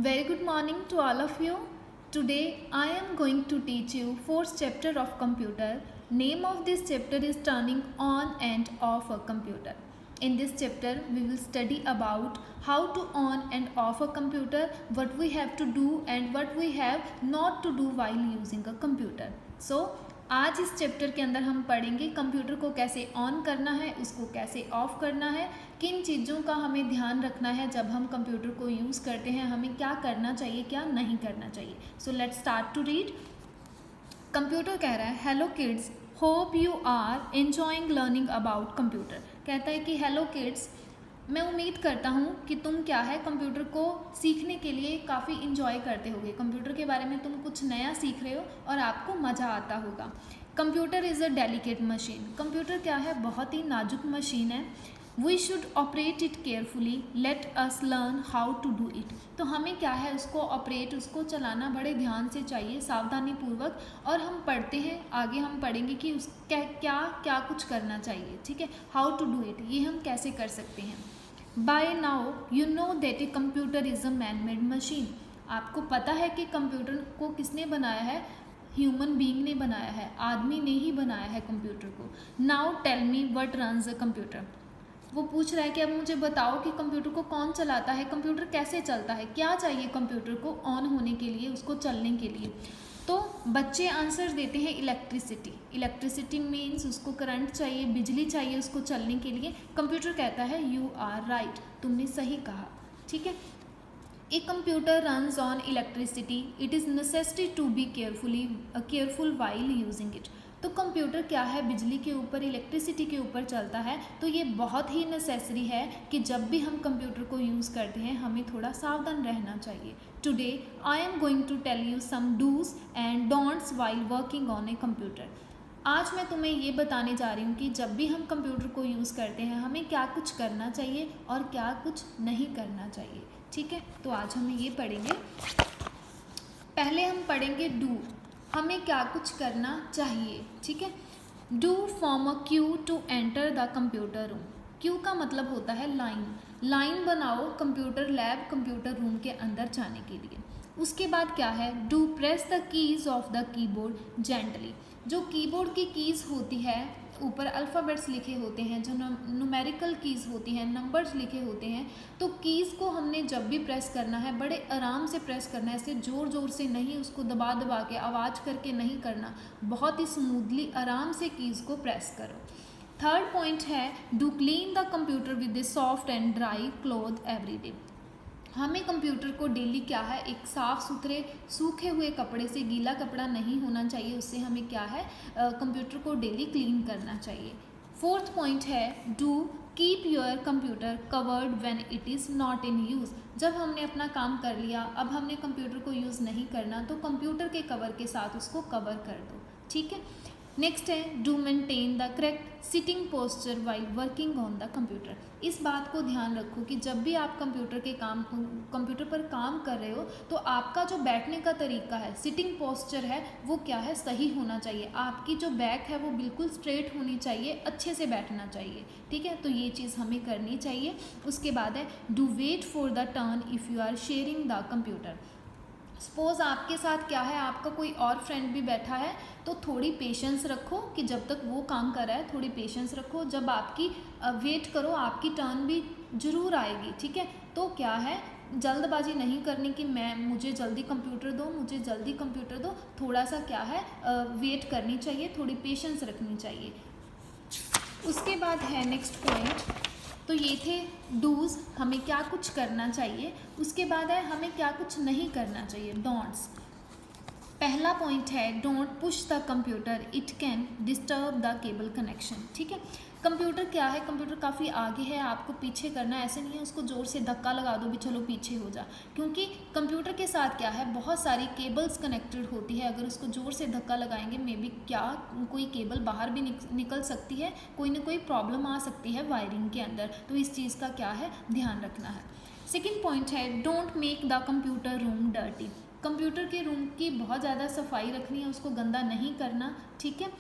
Very good morning to all of you. Today I am going to teach you fourth chapter of computer. Name of this chapter is turning on and off a computer. In this chapter we will study about how to on and off a computer, what we have to do and what we have not to do while using a computer. So आज इस chapter के अंदर हम पढ़ेंगे computer को कैसे on करना है, उसको कैसे ऑफ़ करना है, किन चीज़ों का हमें ध्यान रखना है जब हम कंप्यूटर को यूज़ करते हैं, हमें क्या करना चाहिए क्या नहीं करना चाहिए. So let's start to read. Computer कह रहा है hello kids, hope you are enjoying learning about computer. कहता है कि हेलो किड्स, मैं उम्मीद करता हूँ कि तुम क्या है कंप्यूटर को सीखने के लिए काफ़ी इंजॉय करते होगे. कंप्यूटर के बारे में तुम कुछ नया सीख रहे हो और आपको मज़ा आता होगा. Computer is a delicate machine. Computer क्या है, बहुत ही नाजुक मशीन है. We should operate it carefully, let us learn how to do it. तो हमें क्या है उसको ऑपरेट, उसको चलाना बड़े ध्यान से चाहिए, सावधानी पूर्वक. और हम पढ़ते हैं, आगे हम पढ़ेंगे कि उस क्या क्या क्या कुछ करना चाहिए. ठीक है, हाउ टू डू इट, ये हम कैसे कर सकते हैं. By now you know that a computer is a man-made machine. आपको पता है कि कंप्यूटर को किसने बनाया है, ह्यूमन बीइंग ने बनाया है, आदमी ने ही बनाया है कंप्यूटर को. Now tell me what runs a computer. वो पूछ रहा है कि अब मुझे बताओ कि कंप्यूटर को कौन चलाता है, कंप्यूटर कैसे चलता है, क्या चाहिए कंप्यूटर को ऑन होने के लिए, उसको चलने के लिए. तो बच्चे आंसर देते हैं इलेक्ट्रिसिटी. इलेक्ट्रिसिटी मीन्स उसको करंट चाहिए, बिजली चाहिए उसको चलने के लिए. कंप्यूटर कहता है यू आर राइट, तुमने सही कहा. ठीक है. A computer runs on electricity, it is necessity to be careful while using it. तो कंप्यूटर क्या है, बिजली के ऊपर, इलेक्ट्रिसिटी के ऊपर चलता है. तो ये बहुत ही नेसेसरी है कि जब भी हम कंप्यूटर को यूज़ करते हैं हमें थोड़ा सावधान रहना चाहिए. Today I am going to tell you some do's and don'ts while working on a computer. आज मैं तुम्हें ये बताने जा रही हूँ कि जब भी हम कंप्यूटर को यूज़ करते हैं हमें क्या कुछ करना चाहिए और क्या कुछ नहीं करना चाहिए. ठीक है, तो आज हम ये पढ़ेंगे. पहले हम पढ़ेंगे डू, हमें क्या कुछ करना चाहिए. ठीक है. Do form a queue to enter the computer room. Queue का मतलब होता है लाइन. लाइन बनाओ कंप्यूटर लैब, कंप्यूटर रूम के अंदर जाने के लिए. उसके बाद क्या है, do press the keys of the keyboard gently. जो कीबोर्ड की कीज़ होती है, ऊपर अल्फ़ाबेट्स लिखे होते हैं, जो न्यूमेरिकल कीज़ होती हैं, नंबर्स लिखे होते हैं. तो कीज़ को हमने जब भी प्रेस करना है बड़े आराम से प्रेस करना है, ऐसे ज़ोर ज़ोर से नहीं, उसको दबा दबा के आवाज़ करके नहीं करना. बहुत ही स्मूथली आराम से कीज़ को प्रेस करो. थर्ड पॉइंट है do clean the computer with A soft and dry cloth every day. हमें कंप्यूटर को डेली क्या है एक साफ़ सुथरे सूखे हुए कपड़े से, गीला कपड़ा नहीं होना चाहिए, उससे हमें क्या है कंप्यूटर को डेली क्लीन करना चाहिए. फोर्थ पॉइंट है do keep your computer covered when it is not in use. जब हमने अपना काम कर लिया, अब हमने कंप्यूटर को यूज़ नहीं करना, तो कंप्यूटर के कवर के साथ उसको कवर कर दो. ठीक है. नेक्स्ट है do maintain the correct sitting posture while working on the computer. इस बात को ध्यान रखो कि जब भी आप कंप्यूटर पर काम कर रहे हो तो आपका जो बैठने का तरीका है, सिटिंग पोस्चर है, वो क्या है सही होना चाहिए. आपकी जो बैक है वो बिल्कुल स्ट्रेट होनी चाहिए, अच्छे से बैठना चाहिए. ठीक है, तो ये चीज़ हमें करनी चाहिए. उसके बाद है do wait for the turn if you are sharing the computer. Suppose आपके साथ क्या है, आपका कोई और फ्रेंड भी बैठा है, तो थोड़ी पेशेंस रखो कि जब तक वो काम कर रहा है थोड़ी पेशेंस रखो. जब आपकी वेट करो, आपकी टर्न भी ज़रूर आएगी. ठीक है, तो क्या है जल्दबाजी नहीं करनी कि मुझे जल्दी कंप्यूटर दो, मुझे जल्दी कंप्यूटर दो. थोड़ा सा क्या है वेट करनी चाहिए, थोड़ी पेशेंस रखनी चाहिए. उसके बाद है नेक्स्ट पॉइंट. तो ये थे डूज़, हमें क्या कुछ करना चाहिए. उसके बाद है हमें क्या कुछ नहीं करना चाहिए, डोंट्स. पहला पॉइंट है don't push the computer, it can disturb the cable connection. ठीक है. कंप्यूटर क्या है, कंप्यूटर काफ़ी आगे है, आपको पीछे करना है. ऐसे नहीं है उसको ज़ोर से धक्का लगा दो भी चलो पीछे हो जा, क्योंकि कंप्यूटर के साथ क्या है बहुत सारी केबल्स कनेक्टेड होती है. अगर उसको ज़ोर से धक्का लगाएंगे मे बी क्या कोई केबल बाहर भी निकल सकती है, कोई ना कोई प्रॉब्लम आ सकती है वायरिंग के अंदर. तो इस चीज़ का क्या है ध्यान रखना है. सेकेंड पॉइंट है don't make the computer room dirty. Computer के रूम की बहुत ज़्यादा सफाई रखनी है, उसको गंदा नहीं करना. ठीक है.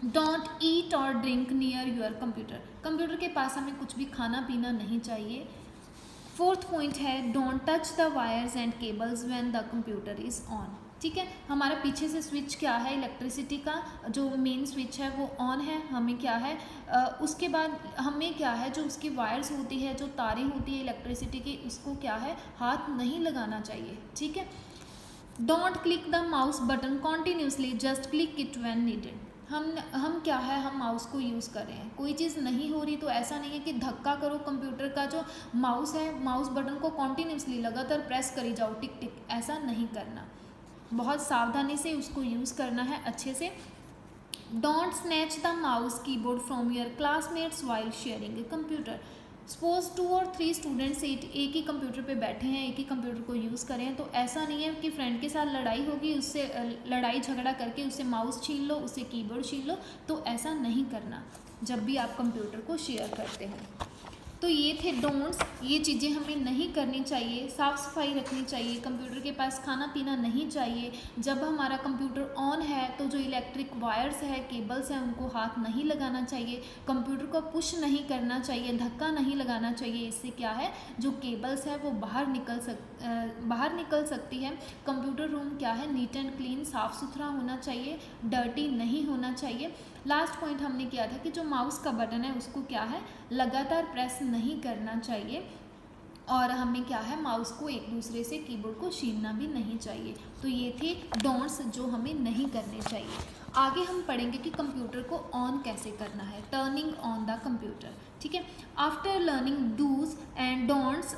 डोंट ईट और drink near your computer. Computer के पास हमें कुछ भी खाना पीना नहीं चाहिए. फोर्थ पॉइंट है don't touch the wires and cables when the computer is on. ठीक है, हमारा पीछे से स्विच क्या है, इलेक्ट्रिसिटी का जो मेन स्विच है वो ऑन है, हमें क्या है उसके बाद हमें क्या है जो उसकी वायर्स होती है, जो तारें होती है इलेक्ट्रिसिटी की, उसको क्या है हाथ नहीं लगाना चाहिए। ठीक है, don't click the mouse button continuously, just click it when needed. हम क्या है, हम माउस को यूज़ कर रहे हैं, कोई चीज़ नहीं हो रही तो ऐसा नहीं है कि धक्का करो कंप्यूटर का जो माउस है, माउस बटन को कॉन्टीन्यूसली लगातार प्रेस करी जाओ टिक टिक, ऐसा नहीं करना, बहुत सावधानी से उसको यूज़ करना है अच्छे से। Don't snatch the mouse keyboard from your classmates while sharing a computer. Suppose 2 और 3 स्टूडेंट्स एक ही कंप्यूटर पे बैठे हैं, एक ही कंप्यूटर को यूज़ करें, तो ऐसा नहीं है कि फ्रेंड के साथ लड़ाई होगी, उससे लड़ाई झगड़ा करके उससे माउस छीन लो, उससे कीबोर्ड छीन लो, तो ऐसा नहीं करना जब भी आप कंप्यूटर को शेयर करते हो। तो ये थे डोंट्स, ये चीज़ें हमें नहीं करनी चाहिए, साफ़ सफाई रखनी चाहिए, कंप्यूटर के पास खाना पीना नहीं चाहिए। जब हमारा कंप्यूटर ऑन है तो जो इलेक्ट्रिक वायर्स है, केबल्स हैं, उनको हाथ नहीं लगाना चाहिए, कंप्यूटर को पुश नहीं करना चाहिए, धक्का नहीं लगाना चाहिए। इससे क्या है, जो केबल्स है वो बाहर निकल सकती है। कंप्यूटर रूम क्या है, नीट एंड क्लीन, साफ़ सुथरा होना चाहिए, डर्टी नहीं होना चाहिए। लास्ट पॉइंट हमने किया था कि जो माउस का बटन है उसको क्या है लगातार प्रेस नहीं करना चाहिए, और हमें क्या है माउस को एक दूसरे से कीबोर्ड को छीनना भी नहीं चाहिए। तो ये थे डोंट्स जो हमें नहीं करने चाहिए। आगे हम पढ़ेंगे कि कंप्यूटर को ऑन कैसे करना है, टर्निंग ऑन द कंप्यूटर। ठीक है, after learning do's and don'ts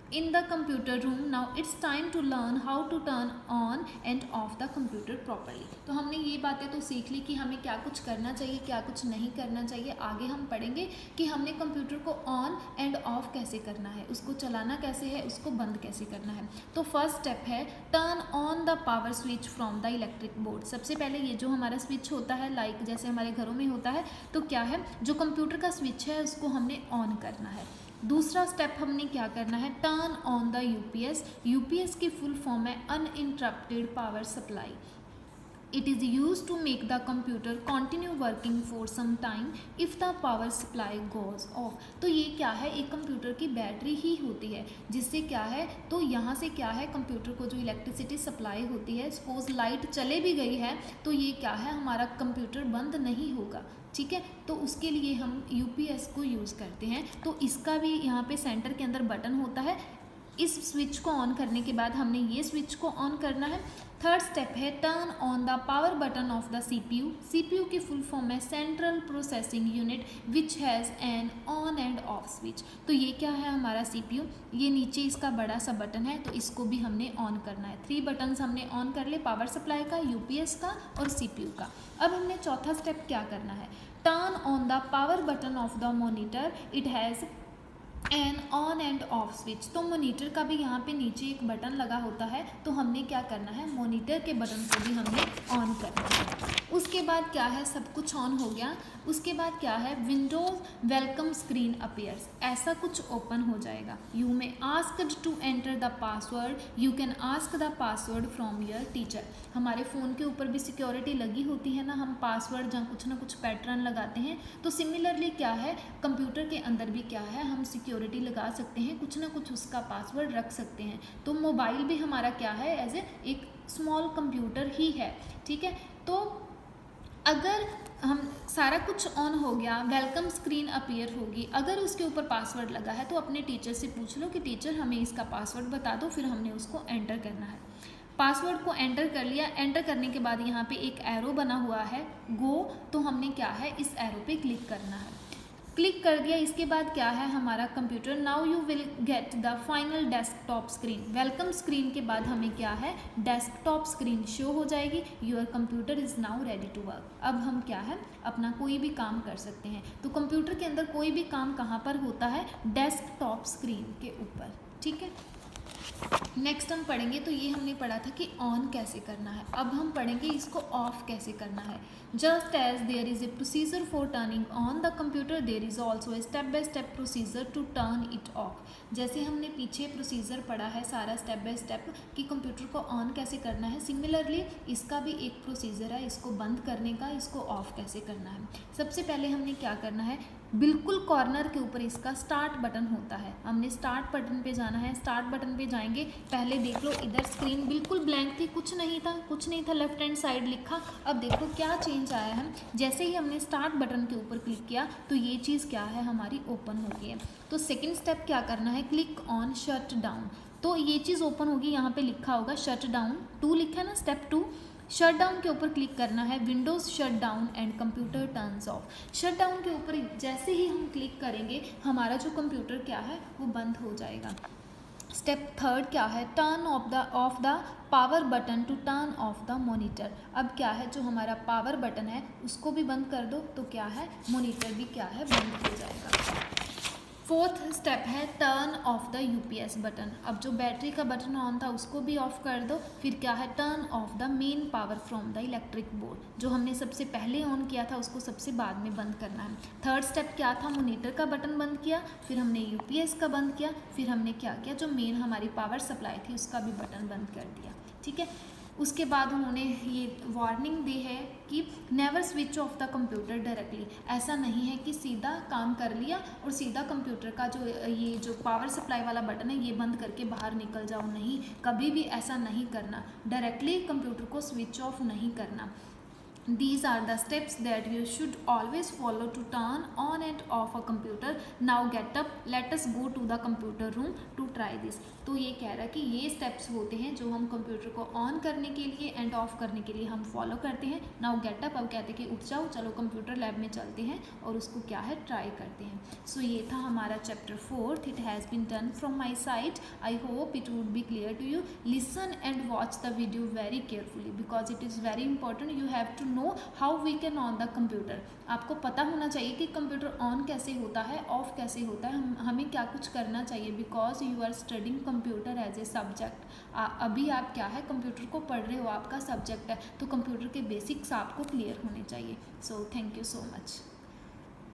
in the computer room, now it's time to learn how to turn on and off the computer properly। तो हमने ये बातें तो सीख ली कि हमें क्या कुछ करना चाहिए, क्या कुछ नहीं करना चाहिए। आगे हम पढ़ेंगे कि हमने कंप्यूटर को ऑन एंड ऑफ कैसे करना है, उसको चलाना कैसे है, उसको बंद कैसे करना है। तो फर्स्ट स्टेप है turn on the power switch from the electric board. सबसे पहले ये जो हमारा स्विच होता है, लाइक जैसे हमारे घरों में होता है, तो क्या है जो कंप्यूटर का स्विच है उसको हमने ऑन करना है। दूसरा स्टेप हमने क्या करना है, turn on the UPS. UPS की फुल फॉर्म है uninterrupted power supply. It is use to make the computer continue working for some time if the power supply goes off. तो ये क्या है, एक कंप्यूटर की बैटरी ही होती है, जिससे क्या है, तो यहाँ से क्या है कंप्यूटर को जो इलेक्ट्रिसिटी सप्लाई होती है, सपोज लाइट चले भी गई है तो ये क्या है हमारा कंप्यूटर बंद नहीं होगा। ठीक है, तो उसके लिए हम यूपीएस को यूज़ करते हैं। तो इसका भी यहाँ पे सेंटर के अंदर बटन होता है। इस स्विच को ऑन करने के बाद हमने ये स्विच को ऑन करना है। थर्ड स्टेप है turn on the power button of the CPU. CPU की फुल फॉर्म है central processing unit which has an on end off switch. तो ये क्या है हमारा सीपीयू, ये नीचे इसका बड़ा सा बटन है, तो इसको भी हमने ऑन करना है। 3 बटन्स हमने ऑन कर ले, पावर सप्लाई का, यूपीएस का और सीपीयू का। अब हमने चौथा स्टेप क्या करना है, turn on the power button of the monitor, it has an on end off switch. तो मॉनिटर का भी यहाँ पे नीचे एक बटन लगा होता है, तो हमने क्या करना है, मॉनिटर के बटन को भी हमने ऑन करना है। उसके बाद क्या है, सब कुछ ऑन हो गया। उसके बाद क्या है, विंडोज वेलकम स्क्रीन अपीयर्स, ऐसा कुछ ओपन हो जाएगा। You may asked to enter the password, you can ask the password from your teacher. हमारे फ़ोन के ऊपर भी सिक्योरिटी लगी होती है ना, हम पासवर्ड जहाँ कुछ ना कुछ पैटर्न लगाते हैं, तो सिमिलरली क्या है कंप्यूटर के अंदर भी क्या है हम सिक्योरिटी लगा सकते हैं, कुछ ना कुछ उसका पासवर्ड रख सकते हैं। तो मोबाइल भी हमारा क्या है, एज एक स्मॉल कंप्यूटर ही है। ठीक है, तो अगर हम सारा कुछ ऑन हो गया, वेलकम स्क्रीन अपीयर होगी, अगर उसके ऊपर पासवर्ड लगा है तो अपने टीचर से पूछ लो कि टीचर हमें इसका पासवर्ड बता दो, फिर हमने उसको एंटर करना है। पासवर्ड को एंटर कर लिया, एंटर करने के बाद यहाँ पे एक एरो बना हुआ है गो, तो हमने क्या है इस एरो पे क्लिक करना है। क्लिक कर दिया, इसके बाद क्या है हमारा computer, now you will get the final desktop screen. Welcome screen के बाद हमें क्या है डेस्कटॉप स्क्रीन शो हो जाएगी, your computer is now ready to work. अब हम क्या है अपना कोई भी काम कर सकते हैं। तो कंप्यूटर के अंदर कोई भी काम कहाँ पर होता है, डेस्कटॉप स्क्रीन के ऊपर। ठीक है, नेक्स्ट हम पढ़ेंगे, तो ये हमने पढ़ा था कि ऑन कैसे करना है। अब हम पढ़ेंगे इसको ऑफ कैसे करना है। Just as there is a procedure for turning on the computer, there is also a step by step procedure to turn it off. जैसे हमने पीछे प्रोसीजर पढ़ा है सारा स्टेप बाय स्टेप कि कंप्यूटर को ऑन कैसे करना है, सिमिलरली इसका भी एक प्रोसीजर है इसको बंद करने का, इसको ऑफ कैसे करना है। सबसे पहले हमने क्या करना है, बिल्कुल कॉर्नर के ऊपर इसका स्टार्ट बटन होता है। हमने स्टार्ट बटन पे जाना है। स्टार्ट बटन पे जाएंगे, पहले देख लो इधर स्क्रीन बिल्कुल ब्लैंक थी, कुछ नहीं था, लेफ्ट हैंड साइड लिखा। अब देखो क्या चेंज आया है, जैसे ही हमने स्टार्ट बटन के ऊपर क्लिक किया तो ये चीज़ क्या है हमारी ओपन हो गई है। तो सेकेंड स्टेप क्या करना है, क्लिक ऑन शट डाउन, तो ये चीज़ ओपन होगी। यहाँ पे लिखा होगा शट डाउन 2 लिखा है ना, स्टेप 2 शट डाउन के ऊपर क्लिक करना है। Windows shut down and computer turns of. Shut down के ऊपर जैसे ही हम क्लिक करेंगे हमारा जो कंप्यूटर क्या है वो बंद हो जाएगा। स्टेप थर्ड क्या है, turn off the power button to turn off the monitor. अब क्या है, जो हमारा पावर बटन है उसको भी बंद कर दो तो क्या है, मॉनिटर भी क्या है बंद हो जाएगा। फोर्थ स्टेप है turn off the UPS button. अब जो बैटरी का बटन ऑन था उसको भी ऑफ कर दो। फिर क्या है, turn off the main power from the electric board. जो हमने सबसे पहले ऑन किया था उसको सबसे बाद में बंद करना है। थर्ड स्टेप क्या था, मॉनिटर का बटन बंद किया, फिर हमने यूपीएस का बंद किया, फिर हमने क्या किया, जो मेन हमारी पावर सप्लाई थी उसका भी बटन बंद कर दिया। ठीक है, उसके बाद उन्होंने ये वार्निंग दी है कि never switch off the computer directly. ऐसा नहीं है कि सीधा काम कर लिया और सीधा कंप्यूटर का जो पावर सप्लाई वाला बटन है ये बंद करके बाहर निकल जाओ, नहीं, कभी भी ऐसा नहीं करना, डायरेक्टली कंप्यूटर को स्विच ऑफ नहीं करना। These are the steps that you should always follow to turn on and off a computer. Now get up, let us go to the computer room to try this. तो ये कह रहा है कि ये steps होते हैं जो हम कंप्यूटर को ऑन करने के लिए एंड ऑफ करने के लिए हम फॉलो करते हैं। नाउ गेट अप, अब कहते हैं कि उठ जाओ, चलो कंप्यूटर लैब में चलते हैं और उसको क्या है ट्राई करते हैं। सो ये था हमारा chapter 4। It has been done from my side. I hope it would be clear to you. Listen and watch the video very carefully because it is very important. You have to know how we can on the computer. आपको पता होना चाहिए कि computer on कैसे होता है, of कैसे होता है, हमें क्या कुछ करना चाहिए because you are studying computer as a subject. अभी आप क्या है कंप्यूटर को पढ़ रहे हो, आपका सब्जेक्ट है, तो कंप्यूटर के बेसिक्स आपको क्लियर होने चाहिए। So thank you so much.